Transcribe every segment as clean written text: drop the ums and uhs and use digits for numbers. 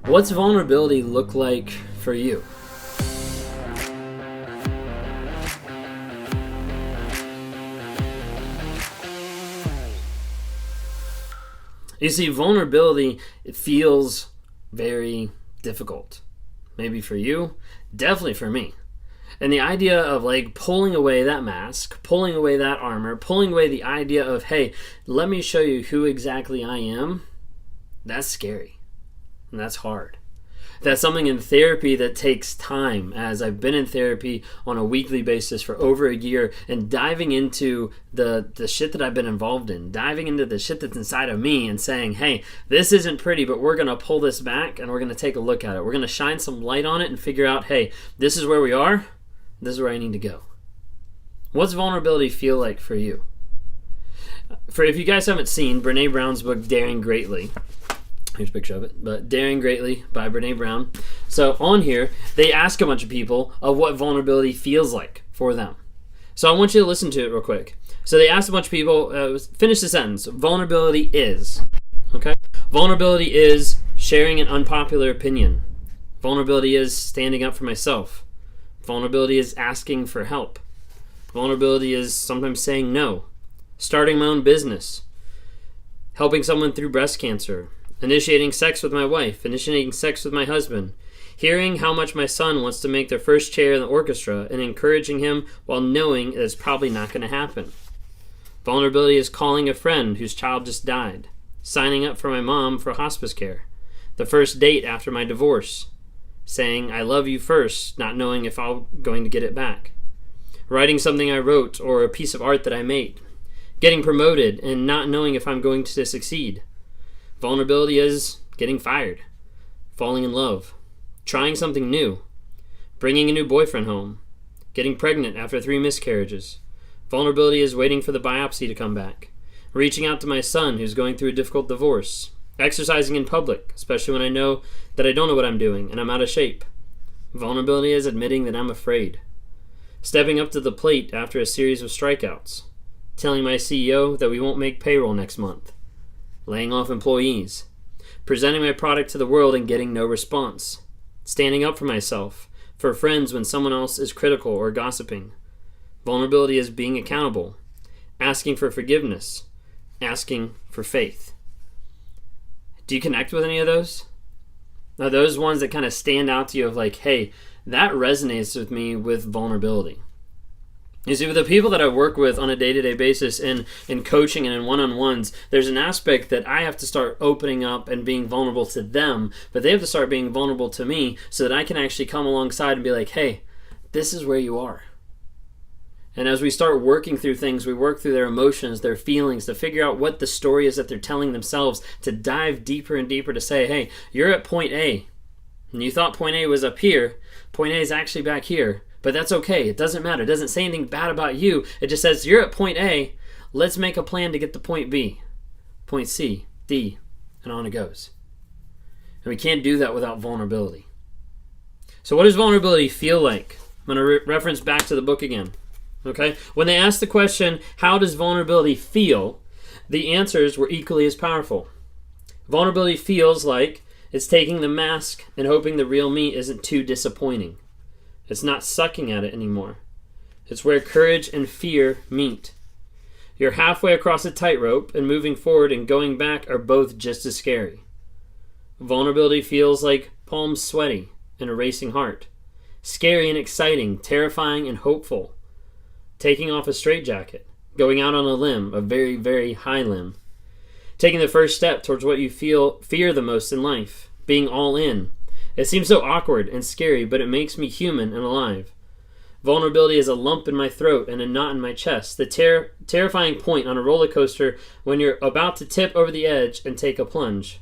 What's vulnerability look like for you? You see, vulnerability, it feels very difficult. Maybe for you, definitely for me. And the idea of like pulling away that mask, pulling away that armor, pulling away the idea of, hey, let me show you who exactly I am, that's scary. And that's hard. That's something in therapy that takes time, as I've been in therapy on a weekly basis for over a year and diving into the shit that I've been involved in, diving into the shit that's inside of me and saying, hey, this isn't pretty, but we're going to pull this back and we're going to take a look at it. We're going to shine some light on it and figure out, hey, this is where we are. This is where I need to go. What's vulnerability feel like for you? If you guys haven't seen Brene Brown's book, Daring Greatly, here's a picture of it, but Daring Greatly by Brene Brown. So on here, they ask a bunch of people of what vulnerability feels like for them. So I want you to listen to it real quick. So they asked a bunch of people, finish the sentence. Vulnerability is, okay? Vulnerability is sharing an unpopular opinion. Vulnerability is standing up for myself. Vulnerability is asking for help. Vulnerability is sometimes saying no. Starting my own business. Helping someone through breast cancer. Initiating sex with my wife, initiating sex with my husband, hearing how much my son wants to make their first chair in the orchestra and encouraging him while knowing that it's probably not going to happen. Vulnerability is calling a friend whose child just died, signing up for my mom for hospice care, the first date after my divorce, saying I love you first, not knowing if I'm going to get it back, writing something I wrote or a piece of art that I made, getting promoted and not knowing if I'm going to succeed. Vulnerability is getting fired, falling in love, trying something new, bringing a new boyfriend home, getting pregnant after 3 miscarriages. Vulnerability is waiting for the biopsy to come back, reaching out to my son who's going through a difficult divorce, exercising in public, especially when I know that I don't know what I'm doing and I'm out of shape. Vulnerability is admitting that I'm afraid, stepping up to the plate after a series of strikeouts, telling my CEO that we won't make payroll next month, laying off employees, presenting my product to the world and getting no response, standing up for myself, for friends when someone else is critical or gossiping. Vulnerability is being accountable, asking for forgiveness, asking for faith. Do you connect with any of those? Are those ones that kind of stand out to you of like, hey, that resonates with me with vulnerability? You see, with the people that I work with on a day-to-day basis in coaching and in one-on-ones, there's an aspect that I have to start opening up and being vulnerable to them, but they have to start being vulnerable to me so that I can actually come alongside and be like, hey, this is where you are. And as we start working through things, we work through their emotions, their feelings, to figure out what the story is that they're telling themselves, to dive deeper and deeper to say, hey, you're at point A, and you thought point A was up here. Point A is actually back here. But that's okay. It doesn't matter. It doesn't say anything bad about you. It just says, you're at point A. Let's make a plan to get to point B, point C, D, and on it goes. And we can't do that without vulnerability. So what does vulnerability feel like? I'm going to reference back to the book again. Okay? When they asked the question, how does vulnerability feel? The answers were equally as powerful. Vulnerability feels like it's taking the mask and hoping the real me isn't too disappointing. It's not sucking at it anymore. It's where courage and fear meet. You're halfway across a tightrope, and moving forward and going back are both just as scary. Vulnerability feels like palms sweaty and a racing heart. Scary and exciting, terrifying and hopeful. Taking off a straitjacket, going out on a limb, a very, very high limb. Taking the first step towards what you fear the most in life, being all in. It seems so awkward and scary, but it makes me human and alive. Vulnerability is a lump in my throat and a knot in my chest, the terrifying point on a roller coaster when you're about to tip over the edge and take a plunge.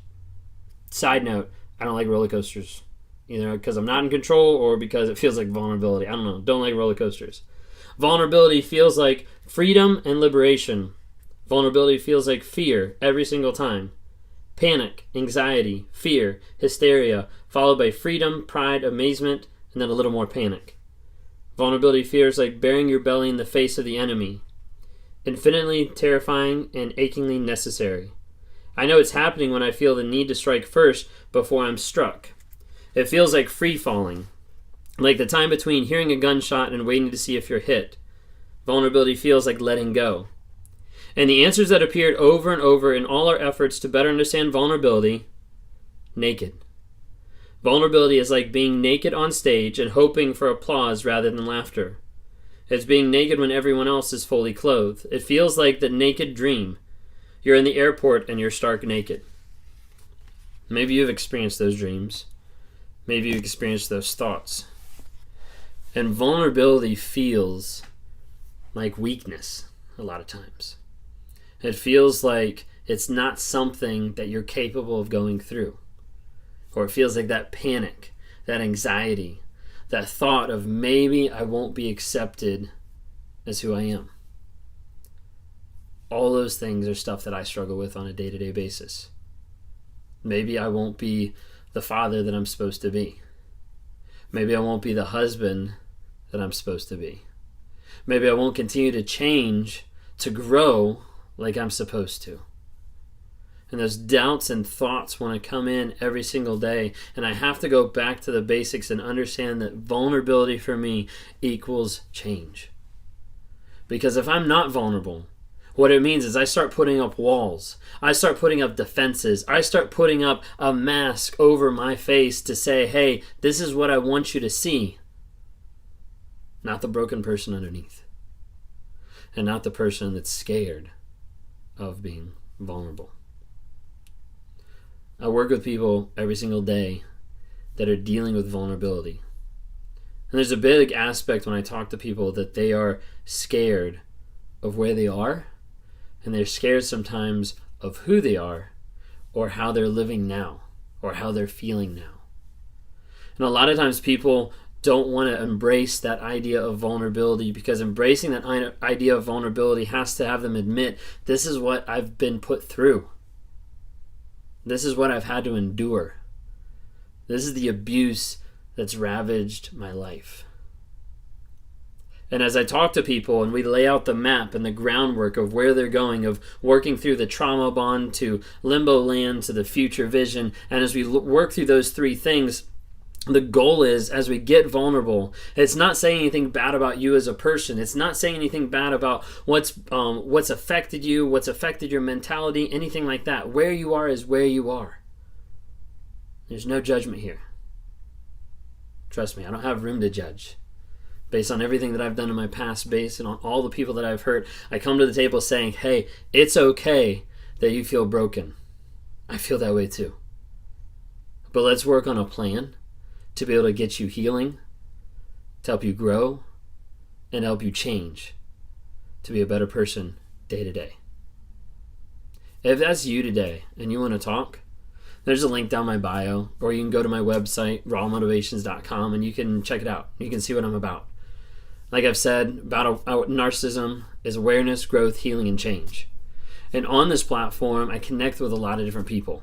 Side note, I don't like roller coasters, either because I'm not in control or because it feels like vulnerability. I don't know, don't like roller coasters. Vulnerability feels like freedom and liberation. Vulnerability feels like fear every single time. Panic, anxiety, fear, hysteria, followed by freedom, pride, amazement, and then a little more panic. Vulnerability feels like bearing your belly in the face of the enemy. Infinitely terrifying and achingly necessary. I know it's happening when I feel the need to strike first before I'm struck. It feels like free falling, like the time between hearing a gunshot and waiting to see if you're hit. Vulnerability feels like letting go. And the answers that appeared over and over in all our efforts to better understand vulnerability: naked. Vulnerability is like being naked on stage and hoping for applause rather than laughter. It's being naked when everyone else is fully clothed. It feels like the naked dream. You're in the airport and you're stark naked. Maybe you've experienced those dreams. Maybe you've experienced those thoughts. And vulnerability feels like weakness a lot of times. It feels like it's not something that you're capable of going through. Or it feels like that panic, that anxiety, that thought of maybe I won't be accepted as who I am. All those things are stuff that I struggle with on a day-to-day basis. Maybe I won't be the father that I'm supposed to be. Maybe I won't be the husband that I'm supposed to be. Maybe I won't continue to change, to grow like I'm supposed to. And those doubts and thoughts want to come in every single day. And I have to go back to the basics and understand that vulnerability for me equals change. Because if I'm not vulnerable, what it means is I start putting up walls. I start putting up defenses. I start putting up a mask over my face to say, hey, this is what I want you to see. Not the broken person underneath. And not the person that's scared of being vulnerable. I work with people every single day that are dealing with vulnerability. And there's a big aspect when I talk to people that they are scared of where they are, and they're scared sometimes of who they are, or how they're living now, or how they're feeling now. And a lot of times people don't want to embrace that idea of vulnerability, because embracing that idea of vulnerability has to have them admit, this is what I've been put through. This is what I've had to endure. This is the abuse that's ravaged my life. And as I talk to people and we lay out the map and the groundwork of where they're going, of working through the trauma bond to limbo land to the future vision, and as we work through those three things, the goal is, as we get vulnerable, it's not saying anything bad about you as a person. It's not saying anything bad about what's affected you, what's affected your mentality, anything like that. Where you are is where you are. There's no judgment here. Trust me, I don't have room to judge. Based on everything that I've done in my past, based on all the people that I've hurt, I come to the table saying, hey, it's okay that you feel broken. I feel that way too. But let's work on a plan to be able to get you healing, to help you grow, and help you change to be a better person day to day. If that's you today and you want to talk, there's a link down my bio, or you can go to my website, rawmotivations.com, and you can check it out. You can see what I'm about. Like I've said, about narcissism is awareness, growth, healing, and change. And on this platform, I connect with a lot of different people.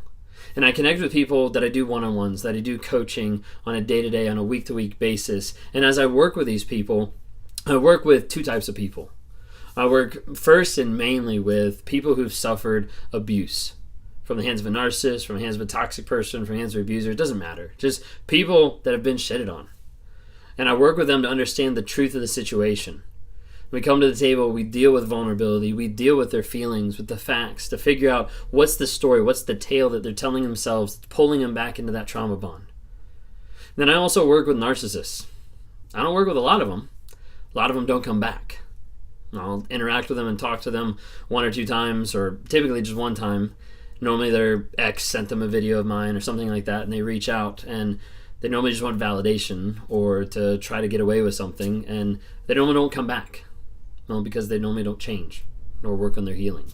And I connect with people that I do one-on-ones, that I do coaching on a day-to-day, on a week-to-week basis. And as I work with these people, I work with two types of people. I work first and mainly with people who've suffered abuse from the hands of a narcissist, from the hands of a toxic person, from the hands of an abuser. It doesn't matter. Just people that have been shitted on. And I work with them to understand the truth of the situation. We come to the table, we deal with vulnerability, we deal with their feelings, with the facts, to figure out what's the story, what's the tale that they're telling themselves, pulling them back into that trauma bond. Then I also work with narcissists. I don't work with a lot of them. A lot of them don't come back. I'll interact with them and talk to them one or two times, or typically just one time. Normally their ex sent them a video of mine or something like that, and they reach out and they normally just want validation or to try to get away with something, and they normally don't come back. Well, because they normally don't change nor work on their healing.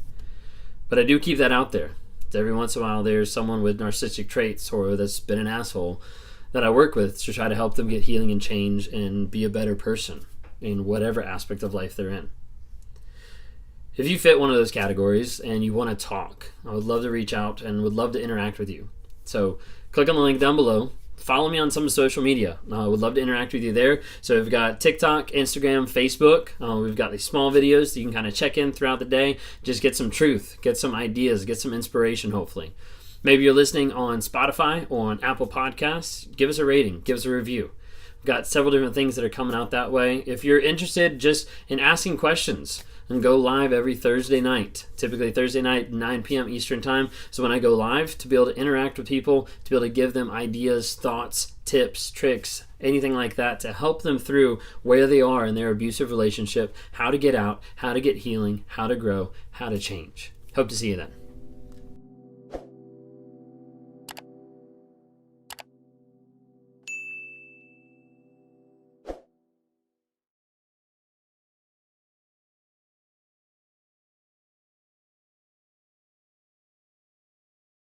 But I do keep that out there. Every once in a while there's someone with narcissistic traits or that's been an asshole that I work with to try to help them get healing and change and be a better person in whatever aspect of life they're in. If you fit one of those categories and you want to talk, I would love to reach out and would love to interact with you. So click on the link down below. Follow me on some social media. I would love to interact with you there. So we've got TikTok, Instagram, Facebook. We've got these small videos that you can kind of check in throughout the day. Just get some truth, get some ideas, get some inspiration, hopefully. Maybe you're listening on Spotify or on Apple Podcasts. Give us a rating. Give us a review. We've got several different things that are coming out that way. If you're interested just in asking questions, and go live every Thursday night, typically Thursday night, 9 p.m. Eastern time. So when I go live, to be able to interact with people, to be able to give them ideas, thoughts, tips, tricks, anything like that to help them through where they are in their abusive relationship, how to get out, how to get healing, how to grow, how to change. Hope to see you then.